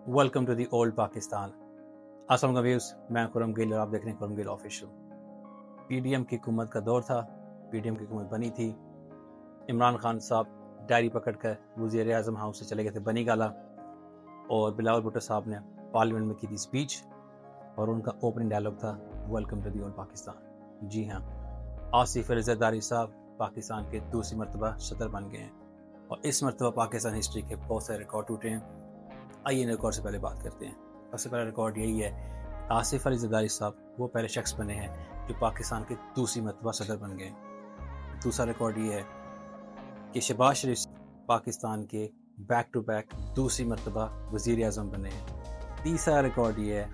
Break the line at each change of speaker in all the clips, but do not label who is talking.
Welcome to the old Pakistan. अस्सलाम views, मैं खुरम गिल और आप देख रहे हैं खुरम गिल ऑफिशियल। पीडीएम की हुकूमत का दौर था। पीडीएम की हुकूमत बनी थी। इमरान खान साहब डायरी पकड़कर वज़ीर आज़म हाउस से चले गए थे बनी गाला, और बिलावल भुट्टो साहब ने पार्लियामेंट में की थी स्पीच, और उनका ओपनिंग डायलॉग था welcome to the old Pakistan. जी हाँ, आसिफ अली ज़रदारी साहब पाकिस्तान के दूसरी मरतबा सदर बन गए हैं, और इस मरतबा पाकिस्तान हिस्ट्री के बहुत सारे रिकॉर्ड टूटे हैं। आइए रिकॉर्ड से पहले बात करते हैं। सबसे पहला रिकॉर्ड यही है, आसिफ अली ज़रदारी साहब वो पहले शख्स बने हैं जो पाकिस्तान के दूसरी मरतबा सदर बन गए। दूसरा रिकॉर्ड ये है कि शहबाज शरीफ पाकिस्तान के बैक टू बैक दूसरी मरतबा वज़ीर आज़म बने हैं। तीसरा रिकॉर्ड ये है,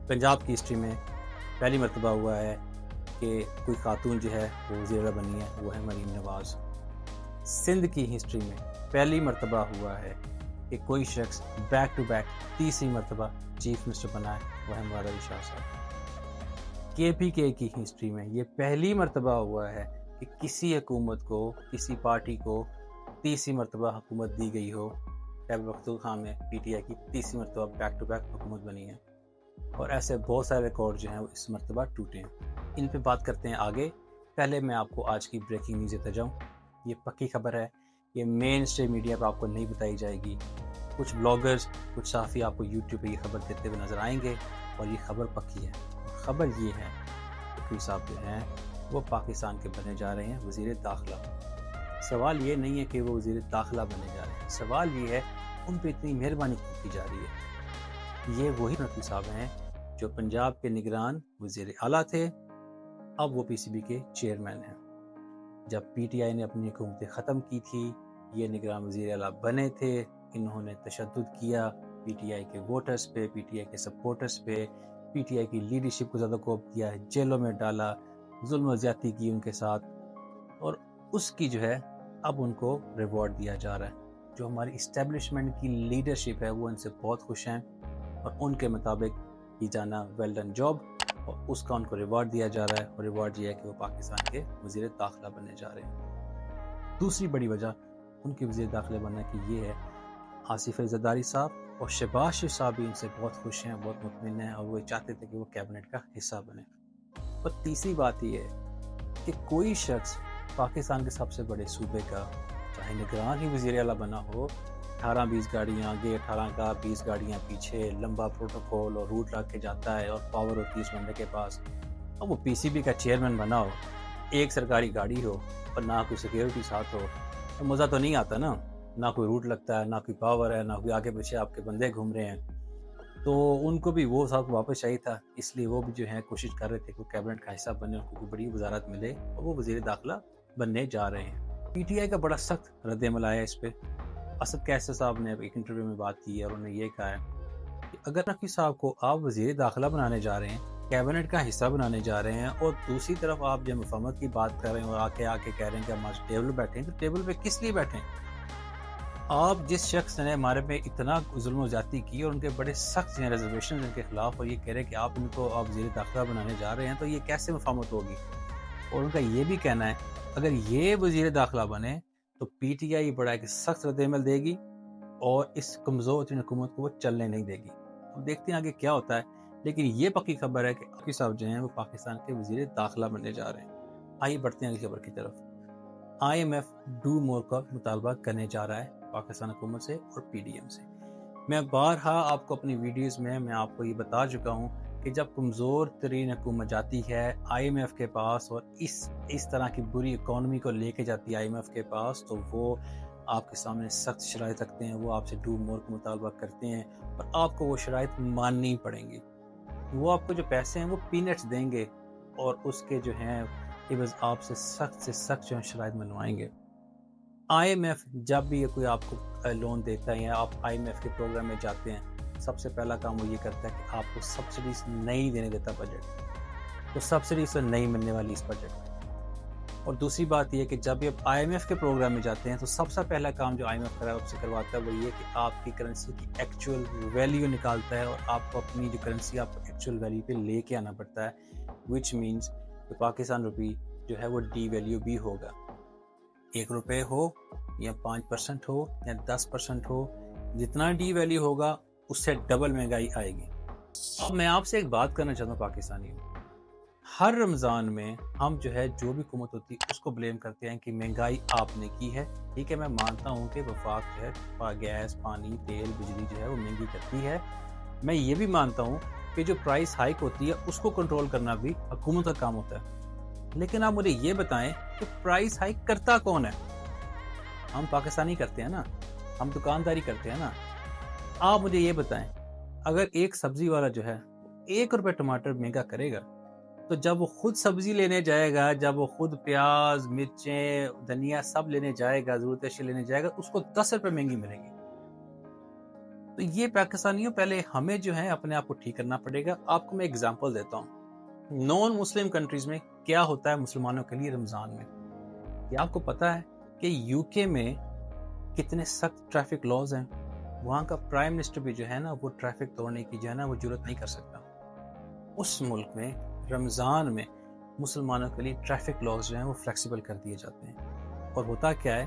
पंजाब की हिस्ट्री में पहली मरतबा हुआ है कि कोई खातून जो है वो वज़ीर बनी है, वो है मरीम नवाज़। सिंध की हिस्ट्री में पहली मरतबा हुआ है कि कोई शख्स बैक टू बैक तीसरी मरतबा चीफ मिनिस्टर बना है, वह है मुराद अली शाह साहब। केपीके की हिस्ट्री में ये पहली मरतबा हुआ है कि किसी हुकूमत को, किसी पार्टी को तीसरी मरतबा हुकूमत दी गई हो। खैबर पख्तूनख्वा में पीटीआई की तीसरी मरतबा बैक टू बैक हुकूमत बनी है, और ऐसे बहुत सारे रिकॉर्ड जो हैं वो इस मरतबा टूटे हैं। इन पे बात करते हैं आगे। पहले मैं आपको आज की ब्रेकिंग न्यूज़ देता जाऊँ। ये पक्की खबर है, ये मेन स्ट्रीम मीडिया पर आपको नहीं बताई जाएगी। कुछ ब्लॉगर्स, कुछ साफ़ी आपको यूट्यूब पे ये खबर देते हुए नज़र आएंगे, और ये खबर पक्की है। खबर ये है कि साहब जो हैं वो पाकिस्तान के बने जा रहे हैं वज़ीर दाखिला। सवाल ये नहीं है कि वो वज़ीर दाखिला बने जा रहे हैं, सवाल ये है उन पर इतनी मेहरबानी की जा रही है। ये वही नकवी साहब हैं जो पंजाब के निगरान वज़ीर आला थे, अब वो पीसीबी के चेयरमैन हैं। जब पीटीआई ने अपनी हुकूमतें ख़त्म की थी, ये निगरान वज़ीर आला बने थे। इन्होंने तशद्दुद किया पीटीआई के वोटर्स पे, पीटीआई के सपोर्टर्स पे, पीटीआई की लीडरशिप को ज़्यादा कोप किया, जेलों में डाला, जुल्म और ज़्यादती की उनके साथ, और उसकी जो है अब उनको रिवॉर्ड दिया जा रहा है। जो हमारी इस्टेब्लिशमेंट की लीडरशिप है वो इनसे बहुत खुश हैं, और उनके मुताबिक की जाना वेल डन जॉब, और उसका उनको रिवॉर्ड दिया जा रहा है। और रिवॉर्ड ये है कि वो पाकिस्तान के वज़ीर दाखिला बनने जा रहे हैं। दूसरी बड़ी वजह उनके वज़ीर दाखिला बनने की ये है, आसिफ अली ज़रदारी साहब और शहबाज शरीफ साहब भी इनसे बहुत खुश हैं, बहुत मुतमिन हैं, और वो चाहते थे कि वो कैबिनेट का हिस्सा बने। और तीसरी बात ये है कि कोई शख्स पाकिस्तान के सबसे बड़े सूबे का, चाहे निगरान ही वज़ीर आला बना हो, 18-20 गाड़ियाँ आगे, 18 का 20 गाड़ियाँ पीछे, लंबा प्रोटोकॉल और रूट रख के जाता है, और पावर होती है उस बंदे के पास, और वो पीसीबी का चेयरमैन बना हो, एक सरकारी गाड़ी हो और ना कोई सिक्योरिटी साथ हो, तो मज़ा तो नहीं आता ना। ना कोई रूट लगता है, ना कोई पावर है, ना कोई आगे पीछे आपके बंदे घूम रहे हैं। तो उनको भी वो साथ वापस चाहिए था, इसलिए वो भी जो है कोशिश कर रहे थे कि कैबिनेट का हिस्सा बने, उनको कोई बड़ी वजारत मिले, और वो वज़ीर दाखिला बनने जा रहे हैं। पीटीआई का बड़ा सख्त रद्द-ए-अमल आया इस पर। असद कैसर साहब ने एक इंटरव्यू में बात की है, और उन्होंने ये कहा है कि अगर नकवी साहब को आप वज़ीर दाखिला बनाने जा रहे हैं, कैबिनेट का हिस्सा बनाने जा रहे हैं, और दूसरी तरफ आप जब मुफाहमत की बात कर रहे हैं और आके कह रहे हैं कि हमारे टेबल पर बैठे हैं, तो टेबल पे किस लिए बैठे हैं? आप जिस शख्स ने हमारे पे इतना जुल्म और ज्यादती की, और उनके बड़े सख्त हैं रिजर्वेशन इनके खिलाफ, और ये कह रहे हैं कि आप इनको आप वज़ीर दाखिला बनाने जा रहे हैं, तो ये कैसे मुफाहमत होगी? और उनका ये भी कहना है अगर ये वज़ीर दाखिला बने तो पीटीआई बड़ा एक सख्त रद्द-ए-अमल देगी, और इस कमज़ोर हुकूमत को वो चलने नहीं देगी। अब देखते हैं आगे क्या होता है, लेकिन ये पक्की खबर है कि नकवी साहब जो हैं वो पाकिस्तान के वज़ीर दाखिला बनने जा रहे हैं। आइए बढ़ते हैं अगली खबर की तरफ। IMF डू मोर का मुतालबा करने जा रहा है पाकिस्तान हुकूमत से और पीडीएम से। मैं बारहा आपको अपनी वीडियोस में मैं आपको ये बता चुका हूँ कि जब कमज़ोर तरीन हुकूमत जाती है IMF के पास, और इस तरह की बुरी इकॉनमी को लेके जाती है IMF के पास, तो वो आपके सामने सख्त शराइत रखते हैं, वो आपसे डू मोर का मुतालबा करते हैं, और आपको वो शराइत माननी पड़ेंगी। वो आपको जो पैसे हैं वो पीनट्स देंगे, और उसके जो हैं एवज आपसे से सख्त जो है शराइत मनवाएंगे। IMF जब भी ये कोई आपको लोन देता है, या आप IMF के प्रोग्राम में जाते हैं, सबसे पहला काम वो ये करता है कि आपको सब्सिडीज नहीं देने देता बजट, तो सब्सिडीज तो नहीं मिलने वाली इस बजट में। और दूसरी बात ये कि जब भी आप IMF के प्रोग्राम में जाते हैं, तो सबसे पहला काम जो IMF आपसे करवाता है वो ये कि आपकी करेंसी की एक्चुअल वैल्यू निकालता है, और आपको अपनी जो करेंसी आपको एक्चुअल वैल्यू पे लेके आना पड़ता है, विच मीन्स कि पाकिस्तान रुपी जो है वो डी वैल्यू भी होगा। 1 रुपये हो, या 5% हो, या 10% हो, जितना डी वैल्यू होगा اس سے ڈبل مہنگائی آئے گی۔ اب میں آپ سے ایک بات کرنا چاہتا ہوں پاکستانیوں، ہر رمضان میں ہم جو ہے جو بھی حکومت ہوتی ہے اس کو بلیم کرتے ہیں کہ مہنگائی آپ نے کی ہے۔ ٹھیک ہے، میں مانتا ہوں کہ وفاق جو ہے گیس، پانی، تیل، بجلی جو ہے وہ مہنگی کرتی ہے۔ میں یہ بھی مانتا ہوں کہ جو پرائس ہائیک ہوتی ہے اس کو کنٹرول کرنا بھی حکومت کا کام ہوتا ہے، لیکن آپ مجھے یہ بتائیں کہ پرائس ہائیک کرتا کون ہے؟ ہم پاکستانی کرتے ہیں نا، ہم دکانداری کرتے ہیں نا۔ آپ مجھے یہ بتائیں، اگر ایک سبزی والا جو ہے 1 روپے ٹماٹر مہنگا کرے گا، تو جب وہ خود سبزی لینے جائے گا، جب وہ خود پیاز، مرچیں، دھنیا سب لینے جائے گا، ضرورت اشیاء لینے جائے گا، اس کو 10 روپے مہنگی ملے گی۔ تو یہ پاکستانیوں پہلے ہمیں جو ہے اپنے آپ کو ٹھیک کرنا پڑے گا۔ آپ کو میں اگزامپل دیتا ہوں، نان مسلم کنٹریز میں کیا ہوتا ہے مسلمانوں کے لیے رمضان میں۔ کیا آپ کو پتا ہے کہ یو کے میں کتنے سخت ٹریفک لاز ہیں؟ وہاں کا پرائم منسٹر بھی جو ہے نا وہ ٹریفک توڑنے کی جو ہے نا وہ جرت نہیں کر سکتا۔ اس ملک میں رمضان میں مسلمانوں کے لیے ٹریفک لاز جو ہیں وہ فلیکسیبل کر دیے جاتے ہیں۔ اور ہوتا کیا ہے،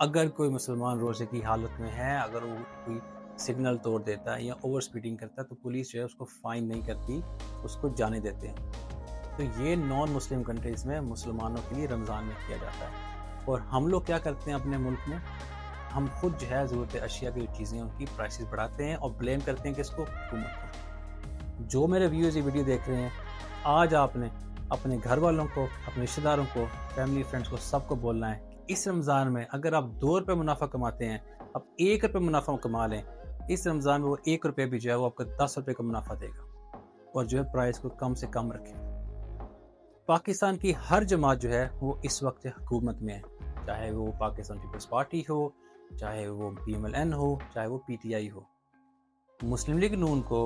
اگر کوئی مسلمان روزے کی حالت میں ہے، اگر وہ کوئی سگنل توڑ دیتا ہے یا اوور سپیڈنگ کرتا ہے تو پولیس جو ہے اس کو فائن نہیں کرتی، اس کو جانے دیتے ہیں۔ تو یہ نان مسلم کنٹریز میں مسلمانوں کے لیے رمضان میں کیا جاتا ہے۔ اور ہم لوگ کیا کرتے ہیں اپنے ملک میں، ہم خود جو ہے ضرورت اشیاء کی چیزیں ان کی پرائسز بڑھاتے ہیں اور بلیم کرتے ہیں کہ اس کو حکومت کو۔ جو میرے ویورز یہ ویڈیو دیکھ رہے ہیں، آج آپ نے اپنے گھر والوں کو، اپنے رشتہ داروں کو، فیملی فرینڈس کو، سب کو بولنا ہے کہ اس رمضان میں اگر آپ 2 روپے منافع کماتے ہیں، آپ 1 روپے منافع کما لیں، اس رمضان میں وہ 1 روپے بھی جو ہے وہ آپ کو 10 روپے کا منافع دے گا، اور جو ہے پرائس کو کم سے کم رکھیں۔ پاکستان کی ہر جماعت جو ہے وہ اس وقت حکومت میں ہے، چاہے وہ پاکستان پیپلز پارٹی ہو، چاہے وہ PMLN ہو، چاہے وہ PTI ہو۔ مسلم لیگ نون کو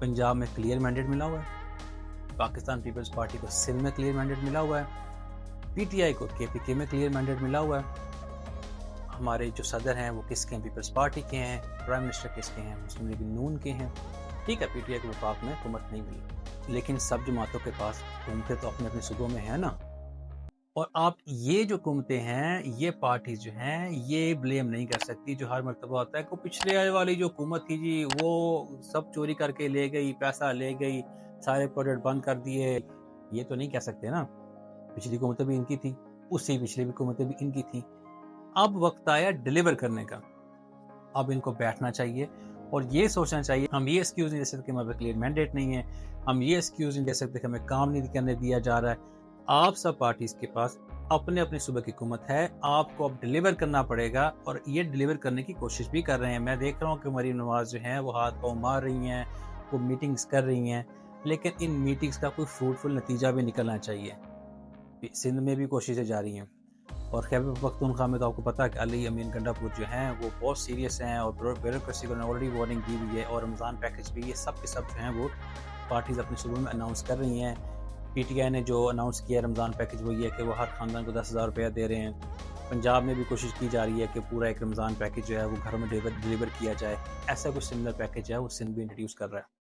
پنجاب میں کلیئر مینڈیٹ ملا ہوا ہے، پاکستان پیپلز پارٹی کو سندھ میں کلیئر مینڈیٹ ملا ہوا ہے، PTI کو KPK میں کلیئر مینڈیٹ ملا ہوا ہے۔ ہمارے جو صدر ہیں وہ کس کے ہیں؟ پیپلز پارٹی کے ہیں۔ پرائم منسٹر کس کے ہیں؟ مسلم لیگ نون کے ہیں۔ ٹھیک ہے، PTI کو وفاق میں حکومت نہیں ملی، لیکن سب جماعتوں کے پاس حکومتیں تو اپنے اپنے صوبوں میں ہیں نا۔ اور آپ یہ جو حکومتیں ہیں، یہ پارٹیز جو ہیں، یہ بلیم نہیں کر سکتی جو ہر مرتبہ ہوتا ہے کہ پچھلے والی جو حکومت تھی جی وہ سب چوری کر کے لے گئی، پیسہ لے گئی، سارے پروجیکٹ بند کر دیے۔ یہ تو نہیں کہہ سکتے نا، پچھلی حکومتیں بھی ان کی تھی، اس سے پچھلی حکومتیں بھی ان کی تھیں۔ اب وقت آیا ڈیلیور کرنے کا۔ اب ان کو بیٹھنا چاہیے اور یہ سوچنا چاہیے، ہم یہ ایکسکیوز نہیں دے سکتے کہ ہمارے کلیئر مینڈیٹ نہیں ہے، ہم یہ ایکسکیوز نہیں دے سکتے کہ ہمیں کام نہیں کرنے دیا جا رہا ہے۔ آپ سب پارٹیز کے پاس اپنے اپنے صوبے کی حکومت ہے، آپ کو اب ڈیلیور کرنا پڑے گا، اور یہ ڈیلیور کرنے کی کوشش بھی کر رہے ہیں۔ میں دیکھ رہا ہوں کہ مریم نواز جو ہیں وہ ہاتھ پاؤں مار رہی ہیں، وہ میٹنگز کر رہی ہیں، لیکن ان میٹنگز کا کوئی فروٹفل نتیجہ بھی نکلنا چاہیے۔ سندھ میں بھی کوششیں جاری ہیں، اور خیبر پختونخوا میں تو آپ کو پتا ہے کہ علی امین گنڈا پور جو ہیں وہ بہت سیریس ہیں، اور بیوروکریسی کو آلریڈی وارننگ دی ہوئی ہے، اور رمضان پیکج بھی، یہ سب کے سب جو ہیں وہ پارٹیز اپنے صوبوں میں اناؤنس کر رہی ہیں۔ PTI نے جو اناؤنس کیا رمضان پیکج وہ یہ ہے کہ وہ ہر خاندان کو 10,000 روپیہ دے رہے ہیں۔ پنجاب میں بھی کوشش کی جا رہی ہے کہ پورا ایک رمضان پیکج جو ہے وہ گھروں میں ڈیلیور کیا جائے۔ ایسا کوئی سملر پیکج ہے وہ سندھ بھی انٹروڈیوس کر رہا ہے۔